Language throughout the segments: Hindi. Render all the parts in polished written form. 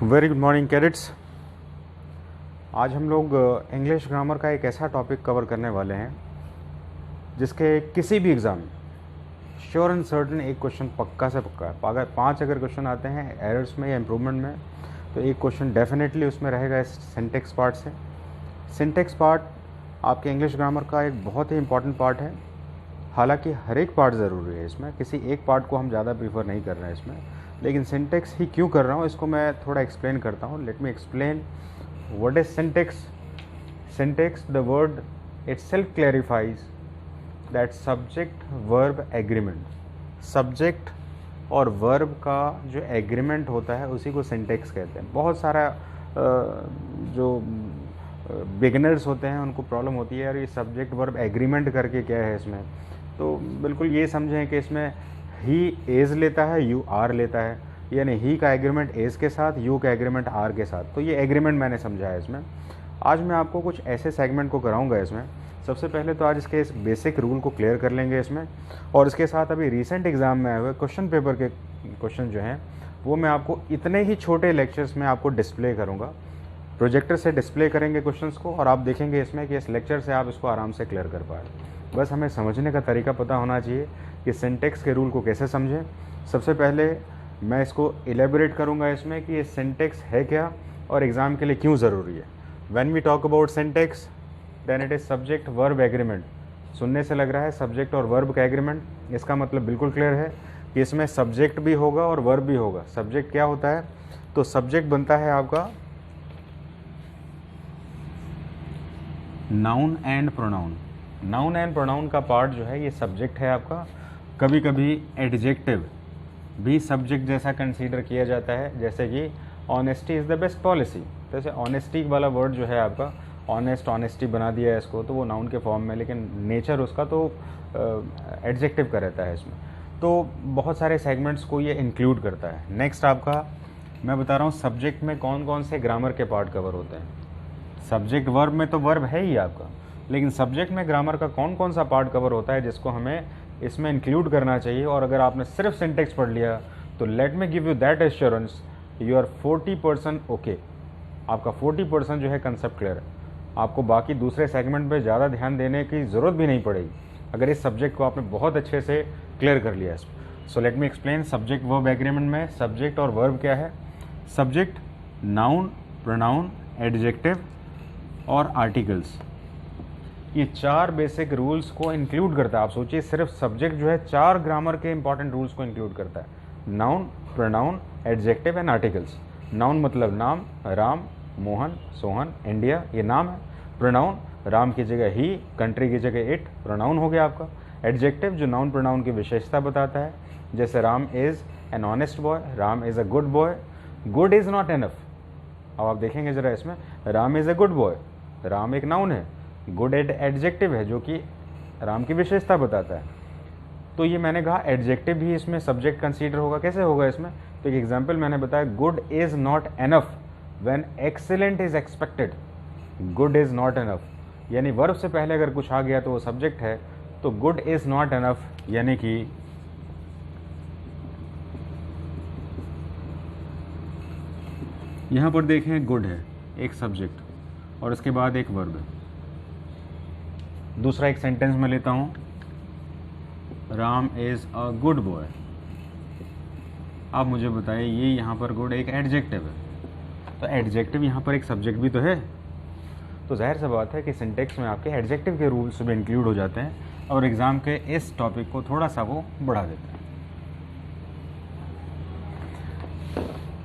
Very good morning cadets. आज हम लोग इंग्लिश ग्रामर का एक ऐसा टॉपिक कवर करने वाले हैं जिसके किसी भी एग्ज़ाम में श्योर एंड सर्टन एक क्वेश्चन पक्का से पक्का है। अगर 5 अगर क्वेश्चन आते हैं एरर्स में या इम्प्रूवमेंट में, तो एक क्वेश्चन डेफिनेटली उसमें रहेगा इस सिंटेक्स पार्ट से। सिंटेक्स पार्ट आपके इंग्लिश ग्रामर का एक बहुत ही इंपॉर्टेंट पार्ट है। हालांकि हर एक पार्ट ज़रूरी है, इसमें किसी एक पार्ट को हम ज़्यादा प्रीफर नहीं कर रहे हैं इसमें, लेकिन सिंटेक्स ही क्यों कर रहा हूँ इसको मैं थोड़ा एक्सप्लेन करता हूँ। Let me explain what is syntax. Syntax, the word itself clarifies that subject verb agreement। Subject और वर्ब का जो एग्रीमेंट होता है उसी को सिंटेक्स कहते हैं। बहुत सारा जो बिगिनर्स होते हैं उनको प्रॉब्लम होती है, यार ये सब्जेक्ट वर्ब एग्रीमेंट करके क्या है इसमें। तो बिल्कुल ये समझें कि इसमें ही एज लेता है, यू आर लेता है, यानी ही का एग्रीमेंट एज के साथ, यू का एग्रीमेंट आर के साथ। तो ये एग्रीमेंट मैंने समझा है इसमें। आज मैं आपको कुछ ऐसे सेगमेंट को कराऊंगा इसमें। सबसे पहले तो आज इसके इस बेसिक रूल को क्लियर कर लेंगे इसमें, और इसके साथ अभी रिसेंट एग्ज़ाम में आए हुए क्वेश्चन पेपर के क्वेश्चन जो हैं वो मैं आपको इतने ही छोटे लेक्चर्स में आपको डिस्प्ले करूँगा। प्रोजेक्टर से डिस्प्ले करेंगे क्वेश्चंस को, और आप देखेंगे इसमें कि इस लेक्चर से आप इसको आराम से क्लियर कर पाए। बस हमें समझने का तरीका पता होना चाहिए कि सिंटेक्स के रूल को कैसे समझें। सबसे पहले मैं इसको एलेबोरेट करूंगा इसमें कि ये सिंटेक्स है क्या और एग्ज़ाम के लिए क्यों ज़रूरी है। When we talk about syntax then it is subject verb agreement. सुनने से लग रहा है सब्जेक्ट और वर्ब का एग्रीमेंट, इसका मतलब बिल्कुल क्लियर है कि इसमें सब्जेक्ट भी होगा और वर्ब भी होगा। सब्जेक्ट क्या होता है, तो सब्जेक्ट बनता है आपका noun and pronoun. Noun and pronoun का पार्ट जो है ये सब्जेक्ट है आपका। कभी कभी एडजेक्टिव भी सब्जेक्ट जैसा कंसीडर किया जाता है, जैसे कि honesty is the best policy. जैसे ऑनेस्टी वाला वर्ड जो है आपका, ऑनेस्ट, ऑनेस्टी बना दिया है इसको, तो वो नाउन के फॉर्म में, लेकिन नेचर उसका तो एडजेक्टिव का रहता है इसमें। तो बहुत सारे सेगमेंट्स को ये इंक्लूड करता है। नेक्स्ट आपका मैं बता रहा हूँ सब्जेक्ट में कौन कौन से ग्रामर के पार्ट कवर होते हैं। सब्जेक्ट वर्ब में तो वर्ब है ही आपका, लेकिन सब्जेक्ट में ग्रामर का कौन कौन सा पार्ट कवर होता है जिसको हमें इसमें इंक्लूड करना चाहिए। और अगर आपने सिर्फ सिंटेक्स पढ़ लिया तो let me give you that assurance, you are 40% okay. आपका 40% जो है कंसेप्ट क्लियर है। आपको बाकी दूसरे सेगमेंट पे ज़्यादा ध्यान देने की ज़रूरत भी नहीं पड़ेगी अगर इस सब्जेक्ट को आपने बहुत अच्छे से क्लियर कर लिया इसमें। So let me explain subject verb agreement में सब्जेक्ट और वर्ब क्या है। सब्जेक्ट नाउन, प्रोनाउन, एडजेक्टिव और आर्टिकल्स, ये 4 बेसिक रूल्स को इंक्लूड करता है। आप सोचिए सिर्फ सब्जेक्ट जो है 4 ग्रामर के इंपॉर्टेंट रूल्स को इंक्लूड करता है। Noun, pronoun, adjective and articles. Noun मतलब नाम, राम, मोहन, सोहन, इंडिया, ये नाम है। प्रोनाउन, राम की जगह ही, कंट्री की जगह इट, प्रोनाउन हो गया आपका। एडजेक्टिव जो नाउन प्रोनाउन की विशेषता बताता है, जैसे Ram is an honest boy, Ram is a good boy. Good is not enough. अब आप देखेंगे ज़रा इसमें, Ram is a good boy, Ram एक नाउन है, गुड एडजेक्टिव है जो कि राम की विशेषता बताता है। तो ये मैंने कहा एडजेक्टिव भी इसमें सब्जेक्ट कंसीडर होगा। कैसे होगा इसमें, तो एक एग्जांपल मैंने बताया, good is not enough when excellent is expected. Good is not enough यानी वर्ब से पहले अगर कुछ आ गया तो वो सब्जेक्ट है। तो गुड इज़ नॉट एनफ यानी कि यहाँ पर देखें गुड है एक सब्जेक्ट और उसके बाद एक वर्ब है। दूसरा एक सेंटेंस में लेता हूँ, Ram is a good boy. आप मुझे बताइए ये यहाँ पर गुड एक एडजेक्टिव है, तो एडजेक्टिव यहाँ पर एक सब्जेक्ट भी तो है। तो जाहिर सी बात है कि सिंटेक्स में आपके एडजेक्टिव के रूल्स भी इंक्लूड हो जाते हैं और एग्ज़ाम के इस टॉपिक को थोड़ा सा वो बढ़ा देते हैं।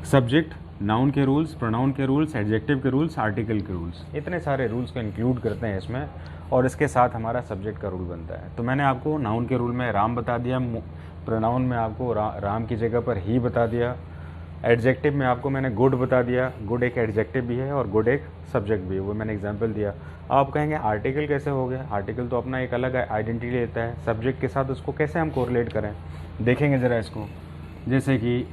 सब्जेक्ट, नाउन के रूल्स, प्रोनाउन के रूल्स, एडजेक्टिव के रूल्स, आर्टिकल के रूल्स, इतने सारे रूल्स को इंक्लूड करते हैं इसमें, और इसके साथ हमारा सब्जेक्ट का रूल बनता है। तो मैंने आपको नाउन के रूल में राम बता दिया, प्रोनाउन में आपको राम की जगह पर ही बता दिया, एडजेक्टिव में आपको मैंने गुड बता दिया। गुड एक एडजेक्टिव भी है और गुड एक सब्जेक्ट भी है, वो मैंने एग्जांपल दिया। आप कहेंगे आर्टिकल कैसे हो गया, आर्टिकल तो अपना एक अलग आइडेंटिटी लेता है सब्जेक्ट के साथ, उसको कैसे हम कोरिलेट करें। देखेंगे ज़रा इसको, जैसे कि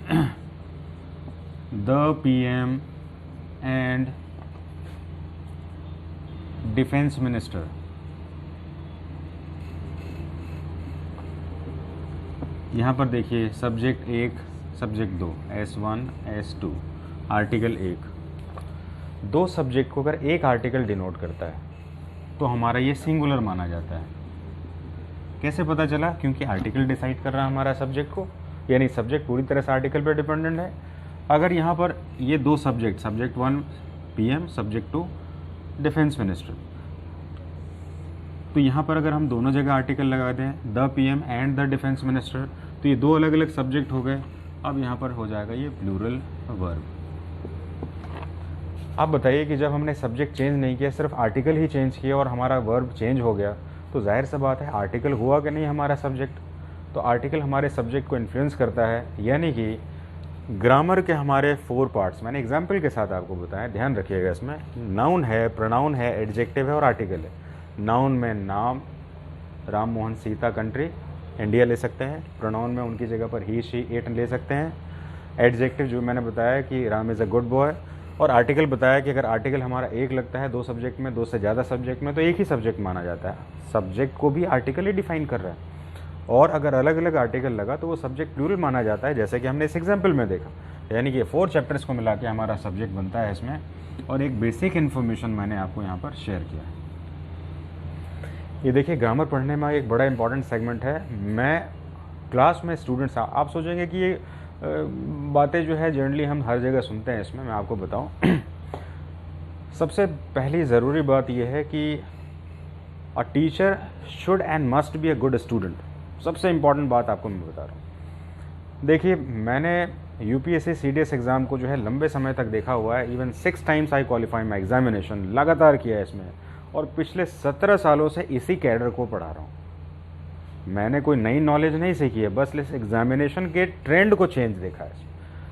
the PM and defence minister, यहाँ पर देखिए subject 1, subject 2, S1 S2। Article एक, दो सब्जेक्ट को अगर एक आर्टिकल डिनोट करता है तो हमारा ये सिंगुलर माना जाता है। कैसे पता चला? क्योंकि आर्टिकल डिसाइड कर रहा है हमारा सब्जेक्ट को, यानी सब्जेक्ट पूरी तरह से आर्टिकल पर डिपेंडेंट है। अगर यहाँ पर ये दो subject, subject 1 PM, subject 2 defence minister, तो यहाँ पर अगर हम दोनों जगह आर्टिकल लगा दें the PM and the defence minister, तो ये दो अलग अलग सब्जेक्ट हो गए। अब यहाँ पर हो जाएगा ये प्लूरल वर्ब। आप बताइए कि जब हमने सब्जेक्ट चेंज नहीं किया, सिर्फ आर्टिकल ही चेंज किया और हमारा वर्ब चेंज हो गया, तो जाहिर सा बात है आर्टिकल हुआ कि नहीं हमारा सब्जेक्ट। तो आर्टिकल हमारे सब्जेक्ट को इन्फ्लुएंस करता है, यानी कि ग्रामर के हमारे 4 पार्ट्स मैंने एग्जाम्पल के साथ आपको बताया, ध्यान रखिएगा। इसमें नाउन है, प्रोनाउन है, एडजेक्टिव है और आर्टिकल है। नाउन में नाम, राम मोहन सीता कंट्री इंडिया ले सकते हैं। प्रोनाउन में उनकी जगह पर ही शी इट ले सकते हैं। एडजेक्टिव जो मैंने बताया कि Ram is a good boy, और आर्टिकल बताया कि अगर आर्टिकल हमारा एक लगता है दो सब्जेक्ट में, दो से ज़्यादा सब्जेक्ट में, तो एक ही सब्जेक्ट माना जाता है। सब्जेक्ट को भी आर्टिकल ही डिफाइन कर रहा है, और अगर अलग अलग आर्टिकल लगा तो वो सब्जेक्ट प्लूरल माना जाता है, जैसे कि हमने इस एग्जाम्पल में देखा। यानी कि 4 चैप्टर्स को मिला के हमारा सब्जेक्ट बनता है इसमें, और एक बेसिक इन्फॉर्मेशन मैंने आपको यहाँ पर शेयर किया है। ये देखिए, ग्रामर पढ़ने में एक बड़ा इंपॉर्टेंट सेगमेंट है। मैं क्लास में स्टूडेंट्स, आप सोचेंगे कि ये बातें जो है जनरली हम हर जगह सुनते हैं, इसमें मैं आपको बताऊं सबसे पहली ज़रूरी बात यह है कि a teacher should and must be a good student. सबसे इम्पॉर्टेंट बात आपको मैं बता रहा हूँ। देखिए, मैंने UPSC CDS एग्ज़ाम को जो है लंबे समय तक देखा हुआ है। Even 6 times I qualify my examination, लगातार किया है इसमें, और पिछले 17 सालों से इसी कैडर को पढ़ा रहा हूँ। मैंने कोई नई नॉलेज नहीं सीखी है, बस इस एग्जामिनेशन के ट्रेंड को चेंज देखा है।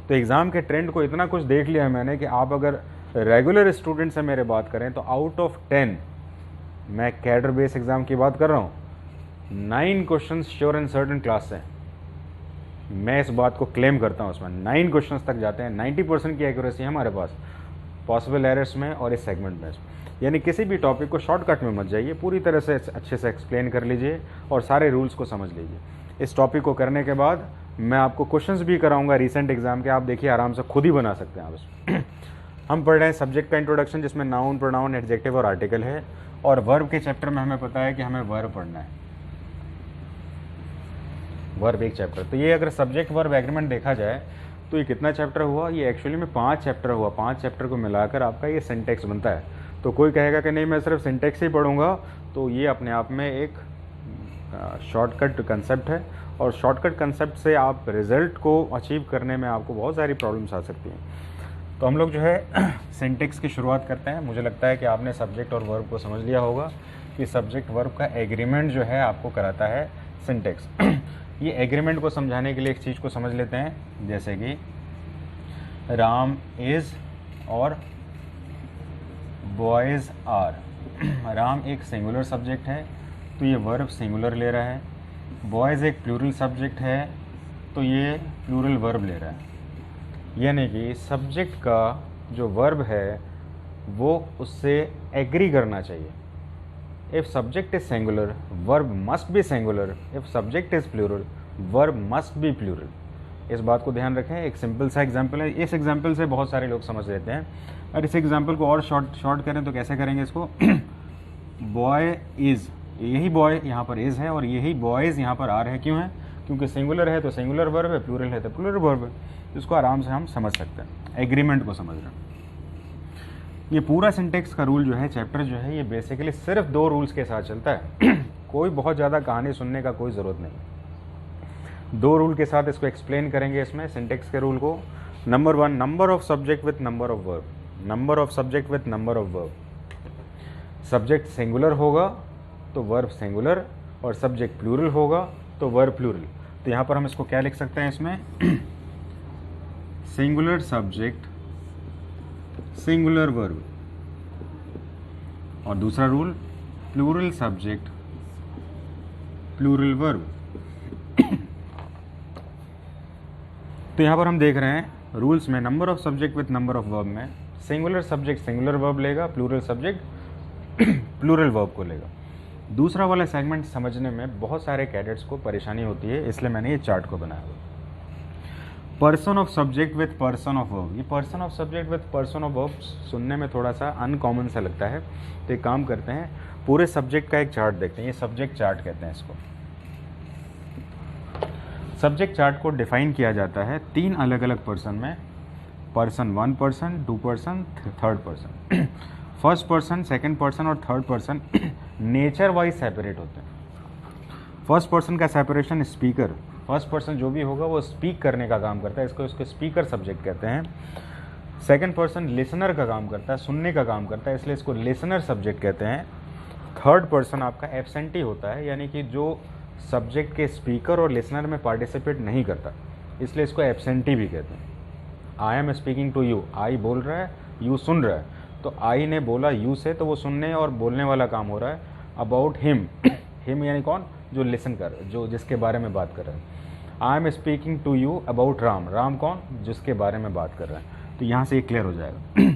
तो एग्ज़ाम के ट्रेंड को इतना कुछ देख लिया है मैंने कि आप अगर रेगुलर स्टूडेंट से मेरे बात करें तो आउट ऑफ 10, मैं कैडर बेस एग्ज़ाम की बात कर रहा हूँ, 9 question sure and certain class से, मैं इस बात को क्लेम करता हूँ। उसमें 9 क्वेश्चन तक जाते हैं, 90% की एक्यूरेसी है हमारे पास पॉसिबल एरर्स में और इस सेगमेंट में। यानी किसी भी टॉपिक को शॉर्टकट में मत जाइए, पूरी तरह से अच्छे से एक्सप्लेन कर लीजिए और सारे रूल्स को समझ लीजिए। इस टॉपिक को करने के बाद मैं आपको क्वेश्चंस भी कराऊंगा रिसेंट एग्जाम के, आप देखिए आराम से खुद ही बना सकते हैं आप इसमें। हम पढ़ रहे हैं सब्जेक्ट का इंट्रोडक्शन, जिसमें नाउन, प्रोनाउन, एडजेक्टिव और आर्टिकल है, और वर्ब के चैप्टर में हमें पता है कि हमें वर्ब पढ़ना है, वर्ब एक चैप्टर। तो ये अगर सब्जेक्ट वर्ब एग्रीमेंट देखा जाए तो ये कितना चैप्टर हुआ? ये एक्चुअली में 5 चैप्टर हुआ। 5 चैप्टर को मिलाकर आपका ये सिंटेक्स बनता है। तो कोई कहेगा कि नहीं मैं सिर्फ सिंटेक्स ही पढ़ूंगा, तो ये अपने आप में एक शॉर्टकट कंसेप्ट है, और शॉर्टकट कंसेप्ट से आप रिज़ल्ट को अचीव करने में आपको बहुत सारी प्रॉब्लम्स आ सकती हैं। तो हम लोग जो है सिंटेक्स की शुरुआत करते हैं। मुझे लगता है कि आपने सब्जेक्ट और वर्ब को समझ लिया होगा कि सब्जेक्ट वर्ब का एग्रीमेंट जो है आपको कराता है सिंटेक्स। ये एग्रीमेंट को समझाने के लिए एक चीज़ को समझ लेते हैं, जैसे कि राम इज़ और बॉयज़ आर। राम एक सिंगुलर सब्जेक्ट है तो ये वर्ब सिंगुलर ले रहा है। बॉयज़ एक प्लूरल सब्जेक्ट है तो ये प्लूरल वर्ब ले रहा है। यानी कि सब्जेक्ट का जो वर्ब है वो उससे एग्री करना चाहिए। If subject is singular, verb must be singular. If subject is plural, verb must be plural. इस बात को ध्यान रखें। एक सिंपल सा एग्जांपल है, इस एग्जांपल से बहुत सारे लोग समझ लेते हैं। और इस एग्जांपल को और शॉर्ट करें तो कैसे करेंगे इसको? बॉय इज़, यही बॉय यहाँ पर इज़ है और यही बॉयज़ यहाँ पर आर है। क्यों है? क्योंकि सिंगुलर है तो सिंगुलर वर्ब है, प्लूरल है तो प्लूरल वर्ब है। इसको आराम से हम समझ सकते हैं, एग्रीमेंट को समझ रहे हैं। ये पूरा सिंटेक्स का रूल जो है, चैप्टर जो है, ये बेसिकली सिर्फ 2 रूल्स के साथ चलता है। कोई बहुत ज़्यादा कहानी सुनने का कोई ज़रूरत नहीं। 2 रूल के साथ इसको एक्सप्लेन करेंगे इसमें सिंटेक्स के रूल को। Number 1, number of subject with number of verb. Number of subject with number of verb. Subject singular होगा तो वर्ब सिंगुलर, और सब्जेक्ट प्लूरल होगा तो वर्ब प्लूरल। तो यहाँ पर हम इसको क्या लिख सकते हैं इसमें? Singular subject, singular verb. और दूसरा rule, plural subject, plural verb. तो यहाँ पर हम देख रहे हैं रूल्स में, number of subject with number of verb में सिंगुलर सब्जेक्ट सिंगुलर वर्ब लेगा, प्लूरल सब्जेक्ट प्लूरल वर्ब को लेगा। दूसरा वाला सेगमेंट समझने में बहुत सारे कैडेट्स को परेशानी होती है, इसलिए मैंने ये चार्ट को बनाया हुआ। Person of subject with person of verb. ये person of subject with person of verb सुनने में थोड़ा सा अनकॉमन सा लगता है, तो एक काम करते हैं, पूरे सब्जेक्ट का एक चार्ट देखते हैं। ये सब्जेक्ट चार्ट कहते हैं इसको। सब्जेक्ट चार्ट को डिफाइन किया जाता है 3 अलग अलग पर्सन में, person 1 person, 2 person, 3rd person. First person, second person और third person nature wise separate होते हैं। फर्स्ट पर्सन का सेपरेशन स्पीकर, फर्स्ट पर्सन जो भी होगा वो स्पीक करने का काम करता है, इसको उसको स्पीकर सब्जेक्ट कहते हैं। सेकंड पर्सन लिसनर का काम करता है, सुनने का काम करता है, इसलिए इसको लिसनर सब्जेक्ट कहते हैं। थर्ड पर्सन आपका एब्सेंटी होता है, यानी कि जो सब्जेक्ट के स्पीकर और लिसनर में पार्टिसिपेट नहीं करता, इसलिए इसको एब्सेंटी भी कहते हैं। I am speaking to you, I बोल रहा है, यू सुन रहा है, तो आई ने बोला यू से, तो वो सुनने और बोलने वाला काम हो रहा है। अबाउट हिम, हिम यानी कौन, जो लिसन कर, जो जिसके बारे में बात कर रहा है। I am speaking to you about Ram, Ram कौन, जिसके बारे में बात कर रहा है। तो यहाँ से ये क्लियर हो जाएगा।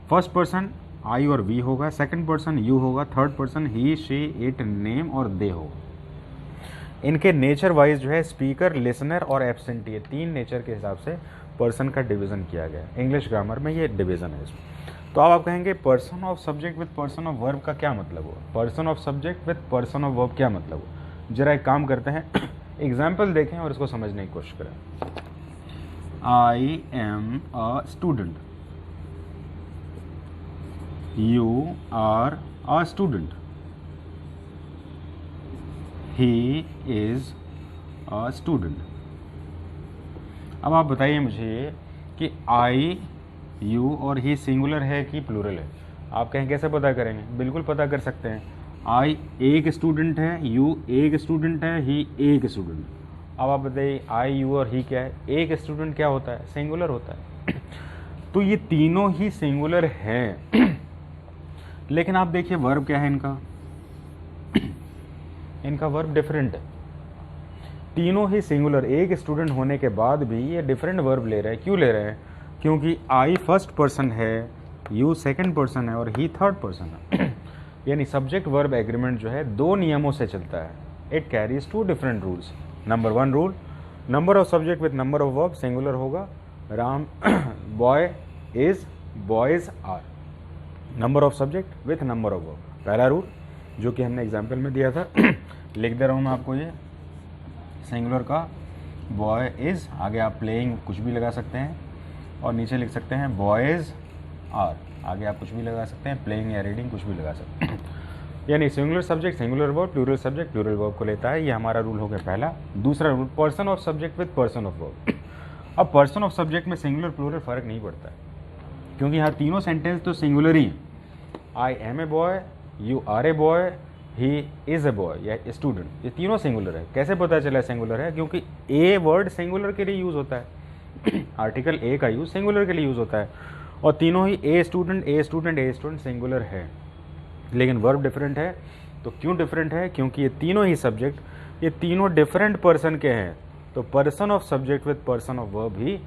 फर्स्ट पर्सन आई और वी होगा, सेकंड पर्सन यू होगा, third person he, she, it, name और दे होगा। इनके नेचर वाइज जो है स्पीकर, लिसनर और एब्सेंटी, ये 3 नेचर के हिसाब से पर्सन का डिवीजन किया गया है। इंग्लिश ग्रामर में ये डिवीजन है इसमें। तो अब आप कहेंगे person of subject with person of verb का क्या मतलब हुआ, person of subject with person of verb क्या मतलब हुआ। जरा एक काम करते हैं, एग्जाम्पल देखें और इसको समझने की कोशिश करें। I am a student, you are a student, he is a student. अब आप बताइए मुझे कि आई, यू और ही सिंगुलर है कि प्लूरल है। आप कहें कैसे पता करेंगे, बिल्कुल पता कर सकते हैं। आई एक स्टूडेंट है, यू एक स्टूडेंट है, ही एक स्टूडेंट। अब आप बताइए आई, यू और ही क्या है, एक स्टूडेंट क्या होता है, सिंगुलर होता है। तो ये तीनों ही सिंगुलर हैं। लेकिन आप देखिए वर्ब क्या है इनका, इनका वर्ब डिफरेंट है। तीनों ही सिंगुलर, एक स्टूडेंट होने के बाद भी ये डिफरेंट वर्ब ले रहे हैं। क्यों ले रहे हैं, क्योंकि आई फर्स्ट पर्सन है, यू सेकंड पर्सन है और ही थर्ड पर्सन है। यानी सब्जेक्ट वर्ब एग्रीमेंट जो है 2 नियमों से चलता है। It carries 2 different rules. Number 1 rule, number of subject with number of verb singular होगा। Ram, boy is, boys are. Number of subject with number of verb, पहला रूल जो कि हमने एग्जाम्पल में दिया था। लिख दे रहा हूँ मैं आपको, ये सिंगुलर का बॉय इज, आगे आप प्लेइंग कुछ भी लगा सकते हैं और नीचे लिख सकते हैं बॉयज आर, आगे आप कुछ भी लगा सकते हैं, प्लेइंग या रीडिंग कुछ भी लगा सकते हैं। यानी singular subject singular verb, plural subject plural verb को लेता है। ये हमारा रूल हो गया पहला। दूसरा rule, person of subject with person of verb. अब पर्सन ऑफ सब्जेक्ट में सिंगुलर प्लूरल फर्क नहीं पड़ता है, क्योंकि यहाँ तीनों सेंटेंस तो सिंगुलर ही हैं। I am a boy, you are a boy, he is a boy या स्टूडेंट, ये तीनों सिंगुलर है। कैसे पता चला सिंगुलर है, क्योंकि ए वर्ड सिंगुलर के लिए यूज होता है। आर्टिकल ए का यूज सिंगुलर के लिए यूज होता है, और तीनों ही a student a student a student singular है। लेकिन वर्ब डिफरेंट है। तो क्यों डिफरेंट है, क्योंकि ये तीनों ही सब्जेक्ट, ये तीनों डिफरेंट पर्सन के हैं। तो person of subject with person of verb he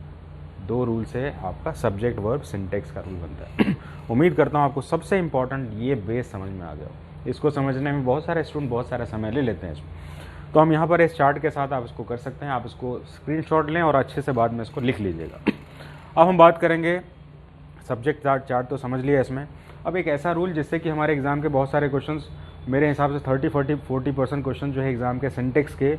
2 rule से आपका सब्जेक्ट वर्ब सिंटेक्स का रूल बनता है। उम्मीद करता हूँ आपको सबसे इंपॉर्टेंट ये बेस समझ में आ गया हो। इसको समझने में बहुत सारे स्टूडेंट बहुत सारा समय ले लेते हैं इसमें। तो हम यहाँ पर इस चार्ट के साथ आप इसको कर सकते हैं। आप इसको स्क्रीनशॉट लें और अच्छे से बाद में इसको लिख लीजिएगा। अब हम बात करेंगे सब्जेक्ट चार्ट तो समझ लिया इसमें। अब एक ऐसा रूल जिससे कि हमारे एग्जाम के बहुत सारे क्वेश्चंस, मेरे हिसाब से 30-40% क्वेश्चन जो है एग्जाम के सिंटेक्स के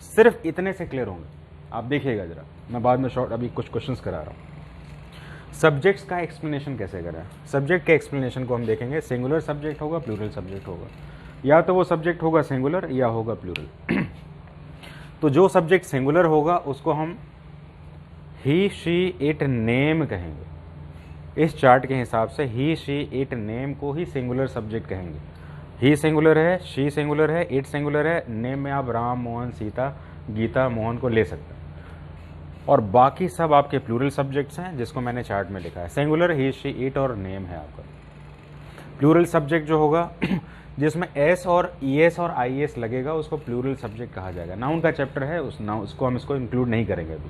सिर्फ इतने से क्लियर होंगे। आप देखिएगा जरा, मैं बाद में शॉर्ट अभी कुछ क्वेश्चंस करा रहा हूँ। सब्जेक्ट्स का एक्सप्लेनेशन कैसे करें, सब्जेक्ट के एक्सप्लेनेशन को हम देखेंगे। सिंगुलर सब्जेक्ट होगा, प्लूरल सब्जेक्ट होगा, या तो वो सब्जेक्ट होगा सिंगुलर या होगा प्लूरल। तो जो सब्जेक्ट सिंगुलर होगा उसको हम ही, शी, इट, नेम कहेंगे। इस चार्ट के हिसाब से ही, शी, इट, नेम को ही सिंगुलर सब्जेक्ट कहेंगे। ही सिंगुलर है, शी सिंगुलर है, इट सिंगुलर है, नेम में आप राम, मोहन, सीता, गीता, मोहन को ले सकते हैं। और बाकी सब आपके प्लूरल सब्जेक्ट्स हैं जिसको मैंने चार्ट में लिखा है। सिंगुलर ही, शी, इट और नेम है आपका। प्लूरल सब्जेक्ट जो होगा जिसमें एस और ईएस और आईएस लगेगा उसको प्लूरल सब्जेक्ट कहा जाएगा। नाउन का चैप्टर है, उसको हम इसको इंक्लूड नहीं करेंगे अभी।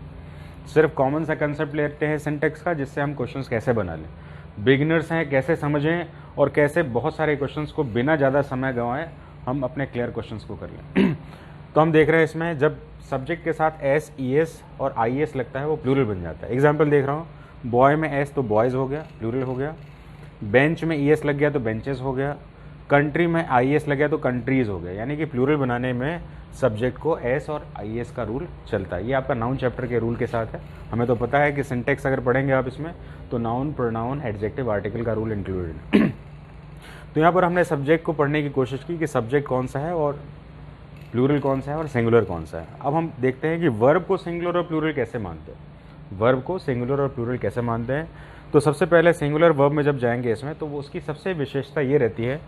सिर्फ कॉमन सा कंसेप्ट लेते हैं सिंटेक्स का, जिससे हम क्वेश्चंस कैसे बना लें। बिगिनर्स हैं, कैसे समझें और कैसे बहुत सारे क्वेश्चंस को बिना ज़्यादा समय गंवाए हम अपने क्लियर क्वेश्चंस को कर लें। तो हम देख रहे हैं इसमें जब सब्जेक्ट के साथ एस, ई एस और आई एस लगता है वो प्लूरल बन जाता है। एग्जाम्पल देख रहा हूँ, बॉय में एस तो बॉयज़ हो गया, प्लूरल हो गया। बेंच में ई एस लग गया तो बेंचेस हो गया। कंट्री में आई एस लग गया तो कंट्रीज़ हो गया। यानी कि प्लूरल बनाने में सब्जेक्ट को एस और आई एस का रूल चलता है। ये आपका नाउन चैप्टर के रूल के साथ है। हमें तो पता है कि सिंटेक्स अगर पढ़ेंगे आप इसमें तो नाउन, प्रोनाउन, एडजेक्टिव, आर्टिकल का रूल इंक्लूडेड है। तो यहाँ पर हमने सब्जेक्ट को पढ़ने की कोशिश की कि सब्जेक्ट कौन सा है और प्लूरल कौन सा है और सिंगुलर कौन सा है। अब हम देखते हैं कि वर्ब को सिंगुलर और प्लूरल कैसे मानते हैं। वर्ब को सिंगुलर और प्लूरल कैसे मानते हैं, तो सबसे पहले सिंगुलर वर्ब में जब जाएंगे इसमें तो वो उसकी सबसे विशेषता ये रहती है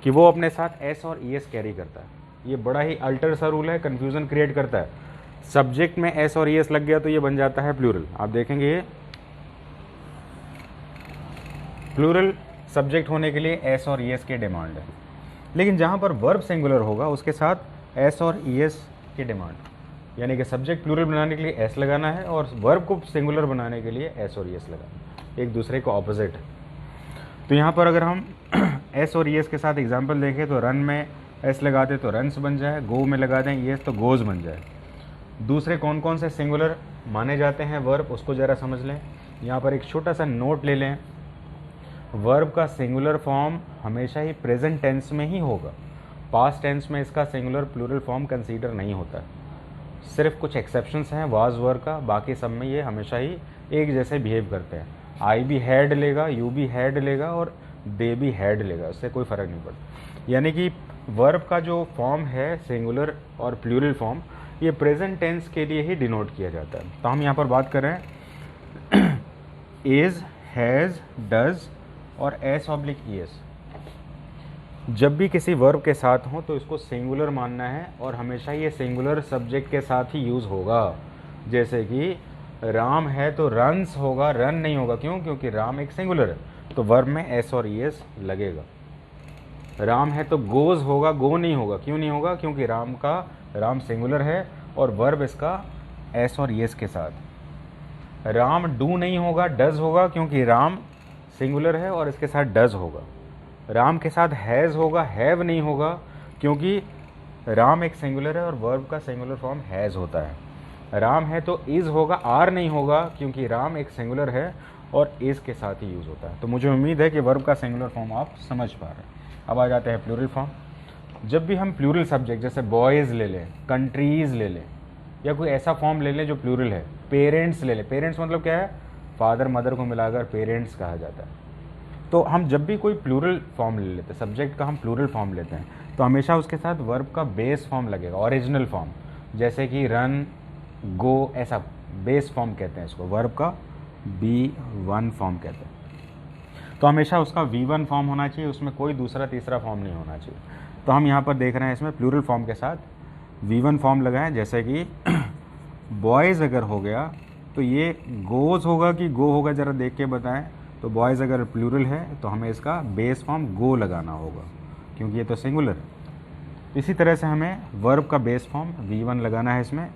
कि वो अपने साथ एस और ई एस कैरी करता है। ये बड़ा ही अल्टर सा रूल है, कन्फ्यूज़न क्रिएट करता है। सब्जेक्ट में एस और ई एस लग गया तो ये बन जाता है प्लूरल। आप देखेंगे ये प्लूरल सब्जेक्ट होने के लिए एस और ई एस की डिमांड है। लेकिन जहाँ पर वर्ब सिंगुलर होगा उसके साथ एस और ई एस की डिमांड, यानी कि सब्जेक्ट प्लूरल बनाने के लिए एस लगाना है और वर्ब को सिंगुलर बनाने के लिए एस और ई एस लगाना है, एक दूसरे को ऑपोजिट है। तो यहाँ पर अगर हम एस और ई एस के साथ एग्जाम्पल देखें तो रन में एस लगा दें तो रन्स बन जाए, गो में लगा दें ई एस तो गोज बन जाए। दूसरे कौन कौन से सिंगुलर माने जाते हैं वर्ब, उसको ज़रा समझ लें। यहाँ पर एक छोटा सा नोट ले लें, वर्ब का सिंगुलर फॉर्म हमेशा ही प्रेजेंट टेंस में ही होगा। पास्ट टेंस में इसका सिंगुलर प्लूरल फॉर्म कंसीडर नहीं होता है। सिर्फ कुछ एक्सेप्शंस हैं वाज वर्ब का, बाकी सब में ये हमेशा ही एक जैसे बिहेव करते हैं। आई भी हैड लेगा, यू भी हैड लेगा और दे भी हैड लेगा, उससे कोई फ़र्क नहीं पड़ता। यानी कि वर्ब का जो फॉर्म है सिंगुलर और प्लूरल फॉर्म, ये प्रेजेंट टेंस के लिए ही डिनोट किया जाता है। तो हम यहाँ पर बात कर रहे हैं इज़, हैज़, डज और एस ऑब्लिक ई एस। जब भी किसी वर्ब के साथ हो तो इसको सिंगुलर मानना है और हमेशा ये सिंगुलर सब्जेक्ट के साथ ही यूज़ होगा। जैसे कि राम है तो रन्स होगा, रन नहीं होगा। क्यों? क्योंकि राम एक सिंगुलर है, तो वर्ब में एस और ई एस लगेगा। राम है तो गोज होगा, गो नहीं होगा। क्यों नहीं होगा? क्योंकि राम सिंगुलर है और वर्ब इसका एस और ई एस के साथ। राम डू नहीं होगा, डज होगा, क्योंकि राम सिंगुलर है और इसके साथ डज होगा। राम के साथ हैज़ होगा, हैव नहीं होगा, क्योंकि राम एक सिंगुलर है और वर्ब का सिंगुलर फॉर्म हैज़ होता है। राम है तो इज़ होगा, आर नहीं होगा, क्योंकि राम एक सिंगुलर है और इज़ के साथ ही यूज़ होता है। तो मुझे उम्मीद है कि वर्ब का सिंगुलर फॉर्म आप समझ पा रहे हैं। अब आ जाते हैं प्लूरल फॉर्म। जब भी हम प्लूरल सब्जेक्ट जैसे बॉयज़ ले लें, कंट्रीज़ ले लें, या कोई ऐसा फॉर्म ले लें जो प्लूरल है, पेरेंट्स ले लें। पेरेंट्स मतलब क्या है? फादर मदर को मिलाकर पेरेंट्स कहा जाता है। तो हम जब भी कोई प्लूरल फॉर्म ले लेते हैं, सब्जेक्ट का हम प्लूरल फॉर्म लेते हैं, तो हमेशा उसके साथ वर्ब का बेस फॉर्म लगेगा, ओरिजिनल फॉर्म। जैसे कि रन, गो, ऐसा बेस फॉर्म कहते हैं इसको, वर्ब का B1 फॉर्म कहते हैं। तो हमेशा उसका V1 फॉर्म होना चाहिए, उसमें कोई दूसरा तीसरा फॉर्म नहीं होना चाहिए। तो हम यहाँ पर देख रहे हैं इसमें प्लूरल फॉर्म के साथ V1 फॉर्म लगाएं। जैसे कि बॉयज़ अगर हो गया तो ये गोज़ होगा कि गो होगा, ज़रा देख के बताएं। तो बॉयज़ अगर प्लूरल है तो हमें इसका बेस फॉर्म गो लगाना होगा, क्योंकि ये तो सिंगुलर है। इसी तरह से हमें वर्ब का बेस फॉर्म V1 लगाना है इसमें।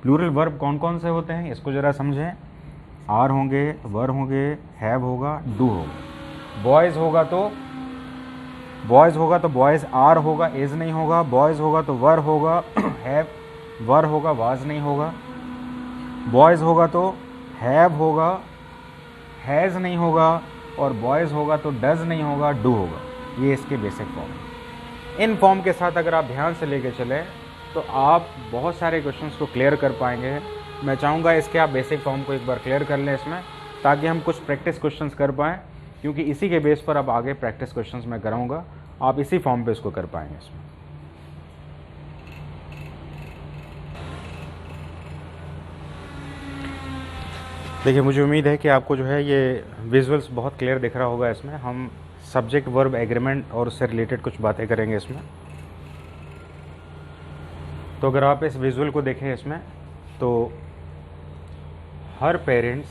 प्लूरल वर्ब कौन कौन से होते हैं इसको ज़रा समझें। आर होंगे, वर होंगे, हैव होगा, डू होगा। बॉयज़ होगा तो बॉयज़ आर होगा, इज़ नहीं होगा। बॉयज़ होगा तो वर होगा, हैव, वर होगा, वाज नहीं होगा। बॉयज़ होगा तो हैव होगा, हैज़ नहीं होगा। और बॉयज़ होगा तो डज नहीं होगा, डू होगा। ये इसके बेसिक फॉर्म है। इन फॉर्म के साथ अगर आप ध्यान से लेके चलें तो आप बहुत सारे क्वेश्चंस को क्लियर कर पाएंगे। मैं चाहूँगा इसके आप बेसिक फॉर्म को एक बार क्लियर कर लें इसमें, ताकि हम कुछ प्रैक्टिस क्वेश्चंस कर पाएँ, क्योंकि इसी के बेस पर अब आगे प्रैक्टिस क्वेश्चंस मैं कराऊँगा। आप इसी फॉर्म पे इसको कर पाएंगे इसमें। देखिए, मुझे उम्मीद है कि आपको जो है ये विजुअल्स बहुत क्लियर दिख रहा होगा। इसमें हम सब्जेक्ट वर्ब एग्रीमेंट और उससे रिलेटेड कुछ बातें करेंगे इसमें। तो अगर आप इस विजुअल को देखें इसमें, तो her parents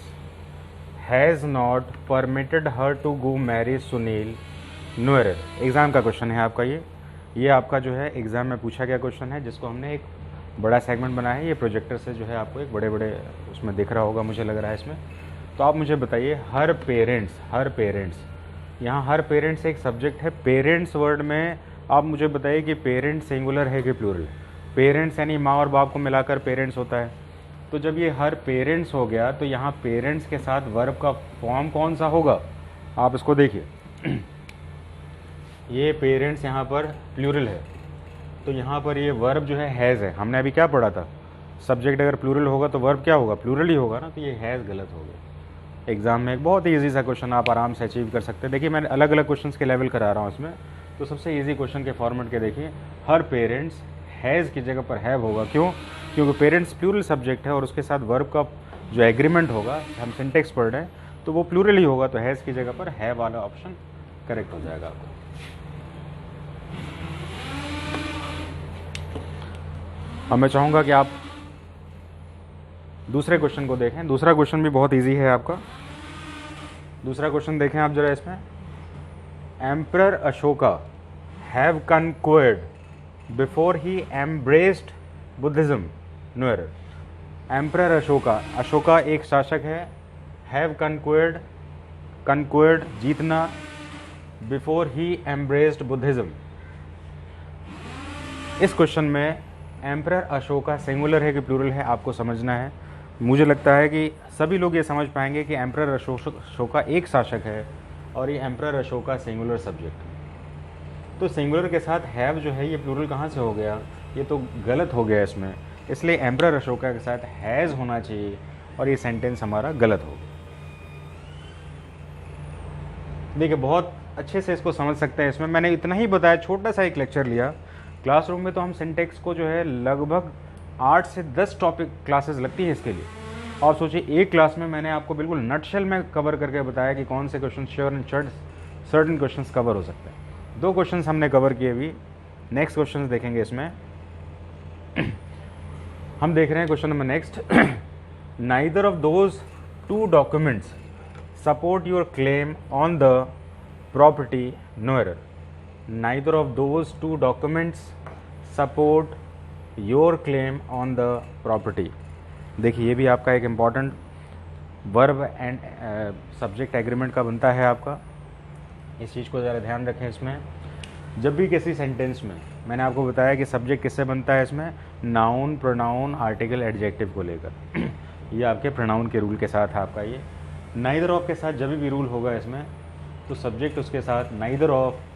has not permitted her to go marry Sunil no error. Exam का क्वेश्चन है आपका ये आपका जो है एग्ज़ाम में पूछा गया क्वेश्चन है, जिसको हमने एक बड़ा सेगमेंट बनाया है। ये प्रोजेक्टर से जो है आपको एक बड़े उसमें दिख रहा होगा, मुझे लग रहा है इसमें। तो आप मुझे बताइए, हर पेरेंट्स, यहाँ हर पेरेंट्स एक सब्जेक्ट है। पेरेंट्स वर्ड में आप मुझे बताइए कि पेरेंट सिंगुलर है कि प्लूरल है? पेरेंट्स यानी माँ और बाप को मिलाकर पेरेंट्स होता है। तो जब ये हर पेरेंट्स हो गया तो यहाँ पेरेंट्स के साथ वर्ब का फॉर्म कौन सा होगा, आप इसको देखिए। ये पेरेंट्स यहाँ पर प्लूरल है, तो यहाँ पर ये वर्ब जो है हैज़ है। हमने अभी क्या पढ़ा था, सब्जेक्ट अगर प्लूरल होगा तो वर्ब क्या होगा, प्लूरल ही होगा ना, तो ये हैज़ गलत हो गया। एग्जाम में एक बहुत ही ईजी सा क्वेश्चन आप आराम से अचीव कर सकते हैं। देखिए मैं अलग अलग क्वेश्चंस के लेवल करा रहा हूँ इसमें, तो सबसे ईजी क्वेश्चन के फॉर्मेट के देखिए, हर पेरेंट्स हैज़ की जगह पर हैव होगा। क्यों? क्योंकि पेरेंट्स प्लूरल सब्जेक्ट है और उसके साथ वर्ब का जो एग्रीमेंट होगा, हम सिंटेक्स पढ़ रहे हैं, तो वो प्लूरल ही होगा, तो हैज़ की जगह पर हैव वाला ऑप्शन करेक्ट हो जाएगा आपको। अब मैं चाहूँगा कि आप दूसरे क्वेश्चन को देखें। दूसरा क्वेश्चन भी बहुत इजी है आपका। दूसरा क्वेश्चन देखें आप जरा इसमें, emperor Ashoka have conquered before he embraced Buddhism, no error. Emperor Ashoka, Ashoka एक शासक है, हैव कनक्वर्ड, कनक्वर्ड जीतना, बिफोर ही एम्ब्रेस्ड बुद्धिज्म। इस क्वेश्चन में एम्परर अशोका सिंगुलर है कि प्लूरल है, आपको समझना है। मुझे लगता है कि सभी लोग ये समझ पाएंगे कि एम्परर अशोका एक शासक है और ये एम्परर अशोका सिंगुलर सब्जेक्ट है। तो सिंगुलर के साथ हैव जो है ये प्लूरल कहाँ से हो गया, ये तो गलत हो गया इसमें, इसलिए एम्परर अशोका के साथ हैज़ होना चाहिए और ये सेंटेंस हमारा गलत हो गया। देखिए बहुत अच्छे से इसको समझ सकते हैं। इसमें मैंने इतना ही बताया, छोटा सा एक लेक्चर लिया। क्लासरूम में तो हम सिंटेक्स को जो है लगभग 8 से 10 टॉपिक क्लासेस लगती हैं इसके लिए। और सोचिए एक क्लास में मैंने आपको बिल्कुल नटशेल में कवर करके बताया कि कौन से question sure and certain questions cover हो सकते हैं। 2 क्वेश्चंस हमने कवर किए अभी, नेक्स्ट क्वेश्चंस देखेंगे इसमें। हम देख रहे हैं question number next, neither of those 2 documents support your claim on the property, no error. Neither of those 2 documents support your claim on the property। देखिए ये भी आपका एक important verb and subject agreement का बनता है आपका, इस चीज़ को ज़रा ध्यान रखें। इसमें जब भी किसी सेंटेंस में, मैंने आपको बताया कि सब्जेक्ट किससे बनता है, इसमें नाउन, प्रोनाउन, आर्टिकल, एडजेक्टिव को लेकर। ये आपके प्रोनाउन के रूल के साथ आपका ये नाइदर ऑफ के साथ जब भी रूल होगा इसमें, तो सब्जेक्ट उसके साथ neither of,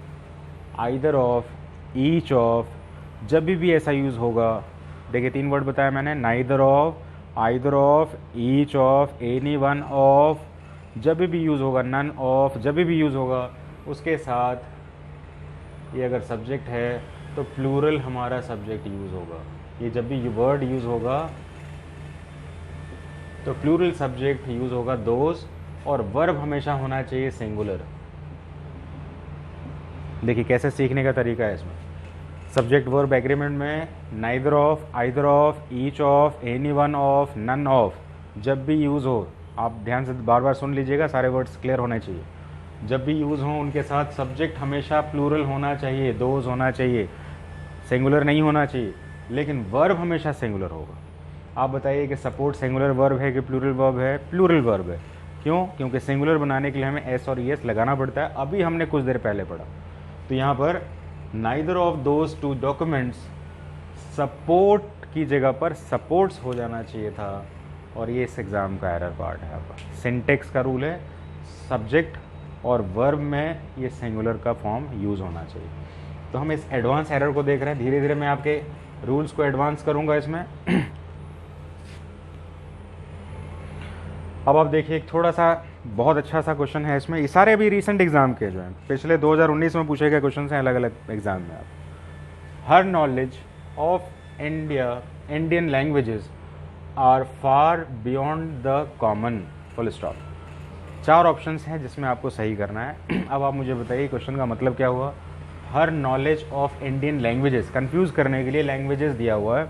either of, each of, जब भी ऐसा यूज़ होगा। देखिए 3 वर्ड बताया मैंने, neither of, either of, each of, any one of, जब भी यूज़ होगा, नन ऑफ, जब भी यूज़ होगा उसके साथ ये अगर सब्जेक्ट है तो प्लूरल हमारा सब्जेक्ट यूज़ होगा। ये जब भी वर्ड यूज़ होगा तो प्लूरल सब्जेक्ट यूज़ होगा दोज, और वर्ब हमेशा होना चाहिए सिंगुलर। देखिए कैसे सीखने का तरीका है इसमें, सब्जेक्ट वर्ब एग्रीमेंट में neither of, either of, each of, any one of, none of, जब भी यूज़ हो, आप ध्यान से बार बार सुन लीजिएगा, सारे वर्ड्स क्लियर होने चाहिए। जब भी यूज़ हो उनके साथ सब्जेक्ट हमेशा प्लूरल होना चाहिए, दोज होना चाहिए, सिंगुलर नहीं होना चाहिए, लेकिन वर्ब हमेशा सिंगुलर होगा। आप बताइए कि सपोर्ट सिंगुलर वर्ब है कि प्लूरल वर्ब है? प्लूरल वर्ब है। क्यों? क्योंकि सिंगुलर बनाने के लिए हमें एस और ईएस लगाना पड़ता है, अभी हमने कुछ देर पहले पढ़ा। तो यहाँ पर neither of those 2 documents, support की जगह पर सपोर्ट्स हो जाना चाहिए था, और ये इस एग्ज़ाम का एरर पार्ट है आपका। सिंटेक्स का रूल है, सब्जेक्ट और वर्ब में ये सिंगुलर का फॉर्म यूज़ होना चाहिए। तो हम इस एडवांस एरर को देख रहे हैं, धीरे धीरे मैं आपके रूल्स को एडवांस करूँगा इसमें। अब आप देखिए एक थोड़ा सा बहुत अच्छा सा क्वेश्चन है इसमें, ये सारे भी रीसेंट एग्जाम के जो हैं, पिछले 2019 में पूछे गए क्वेश्चन हैं अलग अलग एग्जाम में। आप her knowledge of Indian languages are far beyond the common, full stop. 4 options हैं जिसमें आपको सही करना है। अब आप मुझे बताइए क्वेश्चन का मतलब क्या हुआ। Her knowledge of Indian languages, confuse करने के लिए लैंग्वेजेस दिया हुआ है,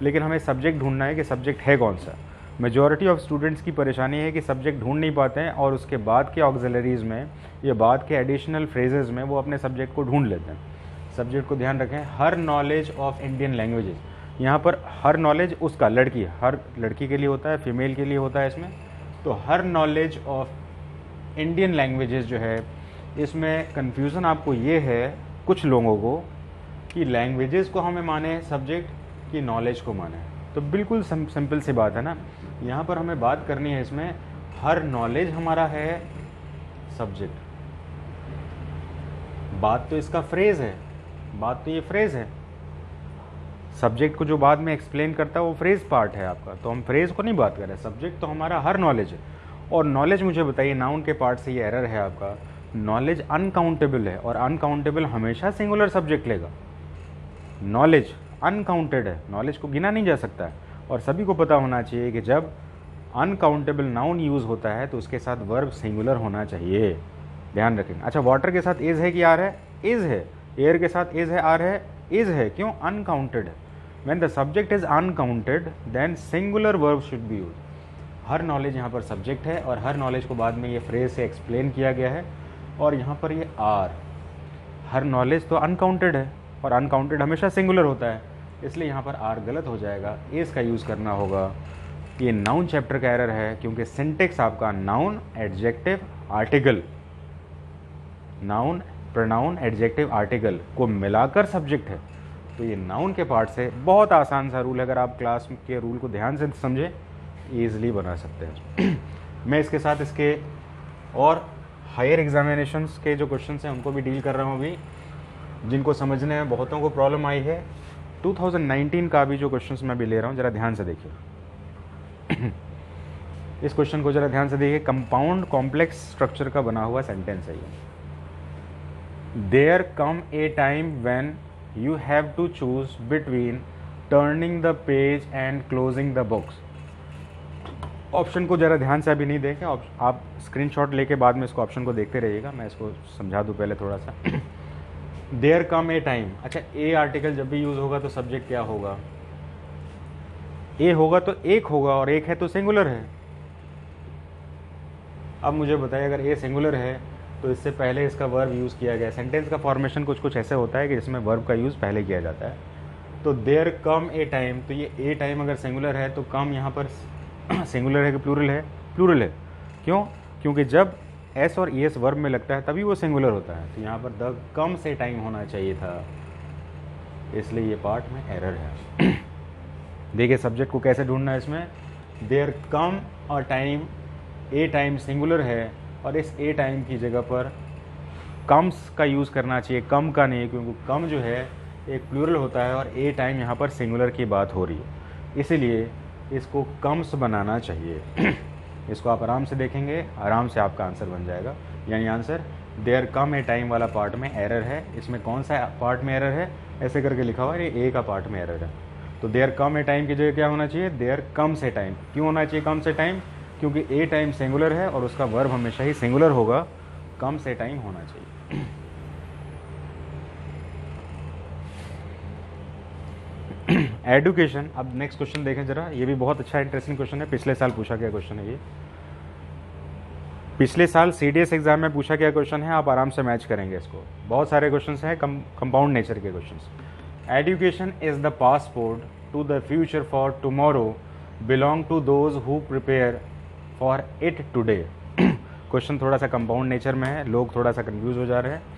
लेकिन हमें सब्जेक्ट ढूंढना है कि सब्जेक्ट है कौन सा। मेजॉरिटी ऑफ स्टूडेंट्स की परेशानी है कि सब्जेक्ट ढूंढ नहीं पाते हैं, और उसके बाद के ऑक्सिलरीज में या बाद के एडिशनल फ्रेजेस में वो अपने सब्जेक्ट को ढूंढ लेते हैं। सब्जेक्ट को ध्यान रखें, हर नॉलेज ऑफ इंडियन लैंग्वेजेस, यहाँ पर हर नॉलेज उसका, लड़की, हर लड़की के लिए होता है, फीमेल के लिए होता है इसमें। तो हर नॉलेज ऑफ इंडियन लैंग्वेजेस जो है, इसमें कन्फ्यूज़न आपको ये है कुछ लोगों को कि लैंग्वेजेस को हमें माने सब्जेक्ट कि नॉलेज को माने। तो बिल्कुल सिंपल सी बात है ना, यहाँ पर हमें बात करनी है इसमें, हर नॉलेज हमारा है सब्जेक्ट। बात तो इसका फ्रेज है, बात तो ये फ्रेज है, सब्जेक्ट को जो बाद में एक्सप्लेन करता है वो फ्रेज पार्ट है आपका, तो हम फ्रेज को नहीं बात कर रहे। सब्जेक्ट तो हमारा हर नॉलेज है। और नॉलेज मुझे बताइए, नाउन के पार्ट से ये एरर है आपका, नॉलेज अनकाउंटेबल है और अनकाउंटेबल हमेशा सिंगुलर सब्जेक्ट लेगा। नॉलेज अनकाउंटेड है, नॉलेज को गिना नहीं जा सकता है। और सभी को पता होना चाहिए कि जब अनकाउंटेबल नाउन यूज़ होता है तो उसके साथ वर्ब सिंगुलर होना चाहिए, ध्यान रखेंगे। अच्छा, वाटर के साथ इज है कि आर है? इज है। एयर के साथ इज है, आर है? इज है। क्यों? अनकाउंटेड है। When the subject is uncounted then singular verb should be use. हर नॉलेज यहाँ पर सब्जेक्ट है और हर नॉलेज को बाद में ये फ्रेज से एक्सप्लेन किया गया है। और यहाँ पर ये आर, हर नॉलेज तो अनकाउंटेड है और अनकाउंटेड हमेशा सिंगुलर होता है, इसलिए यहाँ पर आर गलत हो जाएगा, इज का यूज़ करना होगा। ये नाउन चैप्टर का एरर है क्योंकि सिंटेक्स आपका noun, adjective, article, noun, pronoun, adjective, article को मिलाकर सब्जेक्ट है। तो ये नाउन के पार्ट से बहुत आसान सा रूल है, अगर आप क्लास के रूल को ध्यान से समझे ईजिली बना सकते हैं। मैं इसके साथ इसके और हायर एग्जामिनेशंस के जो क्वेश्चंस हैं उनको भी डील कर रहा हूँ अभी, जिनको समझने में बहुतों को प्रॉब्लम आई है। 2019 का भी जो क्वेश्चंस मैं भी ले रहा हूँ, ज़रा ध्यान से देखिए। इस क्वेश्चन को ज़रा ध्यान से देखिए। कंपाउंड कॉम्प्लेक्स स्ट्रक्चर का बना हुआ सेंटेंस है ये। There come a time when you have to choose between turning the page and closing the books. Option को ज़रा ध्यान से अभी नहीं देखें, आप स्क्रीनशॉट लेके बाद में इसको ऑप्शन को देखते रहिएगा। मैं इसको समझा दूँ पहले थोड़ा सा। देयर कम ए टाइम, अच्छा ए आर्टिकल जब भी यूज़ होगा तो सब्जेक्ट क्या होगा? ए होगा तो एक होगा, और एक है तो सिंगुलर है। अब मुझे बताइए, अगर ए सिंगुलर है तो इससे पहले इसका वर्ब यूज़ किया गया। सेंटेंस का फॉर्मेशन कुछ कुछ ऐसे होता है कि जिसमें वर्ब का यूज़ पहले किया जाता है। तो देयर कम ए टाइम, तो ये ए टाइम अगर सिंगुलर है तो कम यहाँ पर सिंगुलर है कि प्लूरल है? प्लूरल है। क्यों? क्योंकि जब एस और ई एस वर्ब में लगता है तभी वो सिंगुलर होता है। तो यहाँ पर द कम से टाइम होना चाहिए था, इसलिए ये पार्ट में एरर है। देखिए सब्जेक्ट को कैसे ढूंढना है इसमें। देयर कम और टाइम, ए टाइम सिंगुलर है और इस ए टाइम की जगह पर कम्स का यूज़ करना चाहिए, कम का नहीं, क्योंकि कम जो है एक प्लूरल होता है और ए टाइम यहाँ पर सिंगुलर की बात हो रही है, इसीलिए इसको कम्स बनाना चाहिए। इसको आप आराम से देखेंगे, आराम से आपका आंसर बन जाएगा। यानी answer there come a time वाला पार्ट में एरर है। इसमें कौन सा पार्ट में एरर है? ऐसे करके लिखा हुआ है, ये ए का पार्ट में एरर है। तो देयर कम ए टाइम की जगह क्या होना चाहिए? देयर कम से टाइम। क्यों होना चाहिए कम से टाइम? क्योंकि ए टाइम सिंगुलर है और उसका वर्ब हमेशा ही सिंगुलर होगा, कम से टाइम होना चाहिए। एडुकेशन। अब नेक्स्ट क्वेश्चन देखें जरा, ये भी बहुत अच्छा इंटरेस्टिंग क्वेश्चन है, पिछले साल पूछा गया क्वेश्चन है ये। पिछले साल सीडीएस एग्जाम में पूछा गया क्वेश्चन है, आप आराम से मैच करेंगे इसको। बहुत सारे क्वेश्चन हैं कंपाउंड नेचर के question. Education is the passport to the future for tomorrow, belong to those who prepare for it today. Question थोड़ा सा कंपाउंड नेचर में है, लोग थोड़ा सा कंफ्यूज हो जा रहे हैं।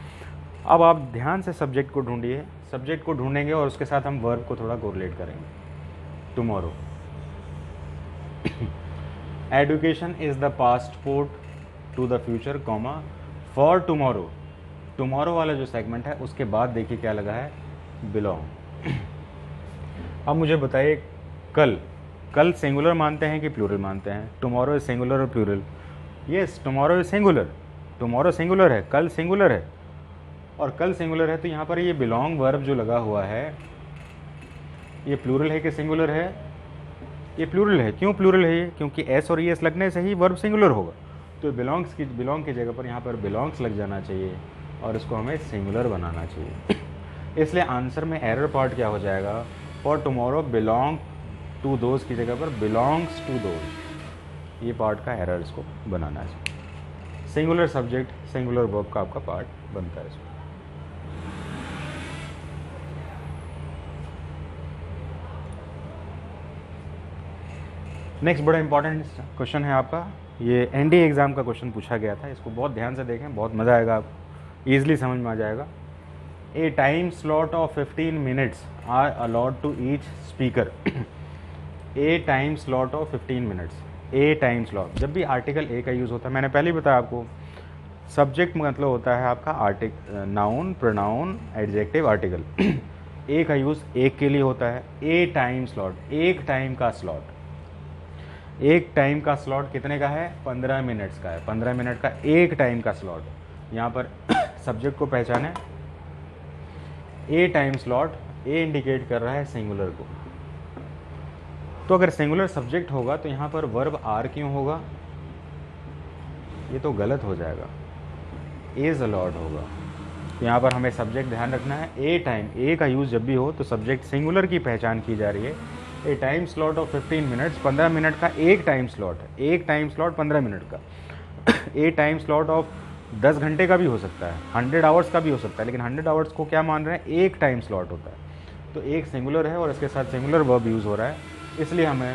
अब आप ध्यान से सब्जेक्ट को ढूंढिए, सब्जेक्ट को ढूंढेंगे और उसके साथ हम वर्ब को थोड़ा कोरिलेट करेंगे। Tomorrow. Education is the passport to the future, comma for tomorrow. Tomorrow वाला जो सेगमेंट है उसके बाद देखिए क्या लगा है, बिलोंग। अब मुझे बताइए, कल, कल सिंगुलर मानते हैं कि प्लूरल मानते हैं? टुमारो इज सिंगुलर और plural? Yes, tomorrow is singular. Tomorrow singular है, कल सिंगुलर है, और कल सिंगुलर है तो यहाँ पर ये बिलोंग वर्ब जो लगा हुआ है ये प्लूरल है कि सिंगुलर है? ये प्लूरल है। क्यों प्लूरल है ये? क्योंकि एस और ई एस लगने से ही वर्ब सिंगुलर होगा। तो बिलोंग की जगह पर यहाँ पर बिलोंग्स लग जाना चाहिए और इसको हमें सिंगुलर बनाना चाहिए। इसलिए आंसर में एरर पार्ट क्या हो जाएगा? For tomorrow belong to those की जगह पर बिलोंग्स टू दोज, ये पार्ट का एरर इसको बनाना है। सिंगुलर सब्जेक्ट सिंगुलर वर्ब का आपका पार्ट बनता है इसको। नेक्स्ट बड़ा इंपॉर्टेंट क्वेश्चन है आपका, ये एनडीए एग्ज़ाम का क्वेश्चन पूछा गया था। इसको बहुत ध्यान से देखें, बहुत मज़ा आएगा, आपको ईजिली समझ में आ जाएगा। A time slot of 15 minutes are allot to each speaker. A time slot of 15 minutes, a time slot. जब भी आर्टिकल ए का यूज़ होता है, मैंने पहले ही बताया आपको, सब्जेक्ट मतलब होता है आपका नाउन, प्रोनाउन, एडजेक्टिव, आर्टिकल। ए का यूज़ एक के लिए होता है। ए टाइम स्लॉट, एक टाइम का स्लॉट। एक टाइम का स्लॉट कितने का है? 15 मिनट्स का है। 15 मिनट का एक टाइम का स्लॉट। यहाँ पर सब्जेक्ट को पहचाने, ए टाइम स्लॉट, ए इंडिकेट कर रहा है सिंगुलर को। तो अगर सिंगुलर सब्जेक्ट होगा तो यहाँ पर वर्ब आर क्यों होगा? ये तो गलत हो जाएगा, इज अलॉट होगा। तो यहाँ पर हमें सब्जेक्ट ध्यान रखना है। ए टाइम, ए का यूज़ जब भी हो तो सब्जेक्ट सिंगुलर की पहचान की जा रही है। ए time slot of 15 minutes, 15 minute का एक टाइम स्लॉट है। एक टाइम स्लॉट 15 मिनट का। ए टाइम स्लॉट ऑफ 10 घंटे का भी हो सकता है, 100 आवर्स का भी हो सकता है, लेकिन 100 आवर्स को क्या मान रहे हैं? एक टाइम स्लॉट होता है। तो एक सिंगुलर है और इसके साथ सिंगुलर वर्ब यूज़ हो रहा है, इसलिए हमें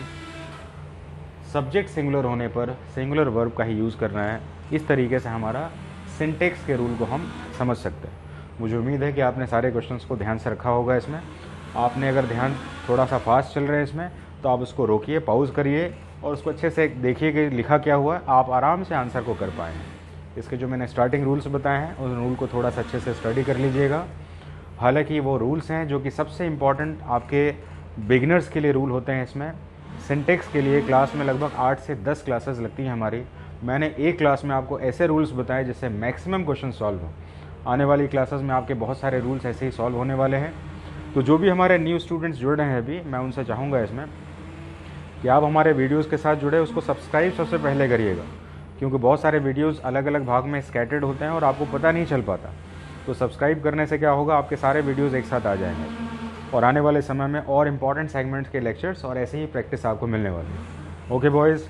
सब्जेक्ट सिंगुलर होने पर सिंगुलर वर्ब का ही यूज़ करना है। इस तरीके से हमारा सिंटेक्स के रूल को हम समझ सकते हैं। मुझे उम्मीद है कि आपने सारे क्वेश्चंस को ध्यान से रखा होगा। इसमें आपने अगर ध्यान थोड़ा सा फास्ट चल रहा है इसमें, तो आप उसको रोकिए, पॉज करिए और उसको अच्छे से देखिए कि लिखा क्या हुआ है। आप आराम से आंसर को कर पाएंगे। इसके जो मैंने स्टार्टिंग रूल्स बताए हैं, उस रूल को थोड़ा सा अच्छे से स्टडी कर लीजिएगा। हालांकि वो रूल्स हैं जो कि सबसे इम्पॉर्टेंट आपके बिगिनर्स के लिए रूल होते हैं। इसमें सिंटेक्स के लिए क्लास में लगभग 8 से 10 क्लासेस लगती हैं हमारी। मैंने एक क्लास में आपको ऐसे रूल्स बताए जिससे मैक्सिमम क्वेश्चन सॉल्व हो। आने वाली क्लासेस में आपके बहुत सारे रूल्स ऐसे ही सॉल्व होने वाले हैं। तो जो भी हमारे न्यू स्टूडेंट्स जुड़ रहे हैं अभी, मैं उनसे चाहूँगा इसमें कि आप हमारे वीडियोज़ के साथ जुड़े, उसको सब्सक्राइब सबसे पहले करिएगा, क्योंकि बहुत सारे वीडियोज़ अलग अलग भाग में स्कैटर्ड होते हैं और आपको पता नहीं चल पाता। तो सब्सक्राइब करने से क्या होगा, आपके सारे वीडियोज़ एक साथ आ जाएंगे और आने वाले समय में और इम्पॉर्टेंट सेगमेंट्स के लेक्चर्स और ऐसे ही प्रैक्टिस आपको मिलने वाली है। Okay boys.